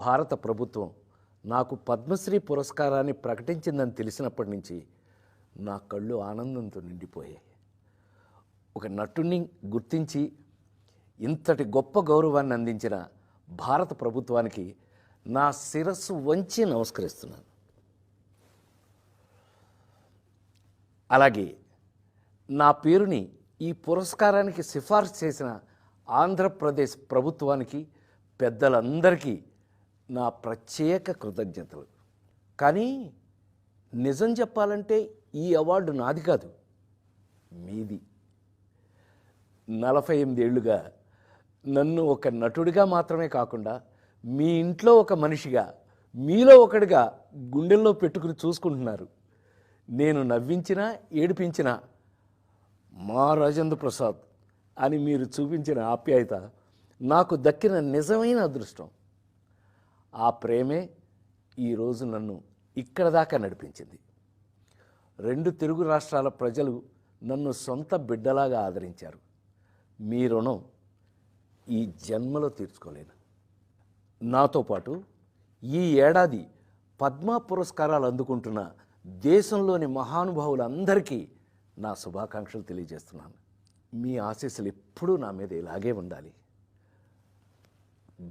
భారత ప్రభుత్వం నాకు పద్మశ్రీ పురస్కారాన్ని ప్రకటించిందని తెలిసినప్పటి నుంచి నా కళ్ళు ఆనందంతో నిండిపోయాయి. ఒక నటుడిని గుర్తించి ఇంతటి గొప్ప గౌరవాన్ని అందించిన భారత ప్రభుత్వానికి నా శిరస్సు వంచి నమస్కరిస్తున్నాను. అలాగే నా పేరుని ఈ పురస్కారానికి సిఫార్సు చేసిన ఆంధ్రప్రదేశ్ ప్రభుత్వానికి, పెద్దలందరికీ నా ప్రత్యేక కృతజ్ఞతలు. కానీ నిజం చెప్పాలంటే ఈ అవార్డు నాది కాదు, మీది. 48 ఏళ్లుగా నన్ను ఒక నటుడిగా మాత్రమే కాకుండా మీ ఇంట్లో ఒక మనిషిగా, మీలో ఒకడిగా గుండెల్లో పెట్టుకుని చూసుకుంటున్నారు. నేను నవ్వించినా ఏడిపించినా మా రాజేంద్ర ప్రసాద్ అని మీరు చూపించిన ఆప్యాయత నాకు దక్కిన నిజమైన అదృష్టం. ఆ ప్రేమే ఈరోజు నన్ను ఇక్కడ దాకా నడిపించింది. 2 తెలుగు రాష్ట్రాల ప్రజలు నన్ను సొంత బిడ్డలాగా ఆదరించారు. మీ రుణం ఈ జన్మలో తీర్చుకోలేను. నాతో పాటు ఈ ఏడాది పద్మ పురస్కారాలు అందుకుంటున్న దేశంలోని మహానుభావులందరికీ నా శుభాకాంక్షలు తెలియజేస్తున్నాను. మీ ఆశీస్సులు ఎప్పుడూ నా మీద ఇలాగే ఉండాలి.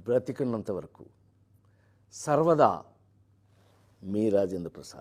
బ్రతికున్నంత వరకు సర్వదా మీ రాజేంద్ర ప్రసాద్.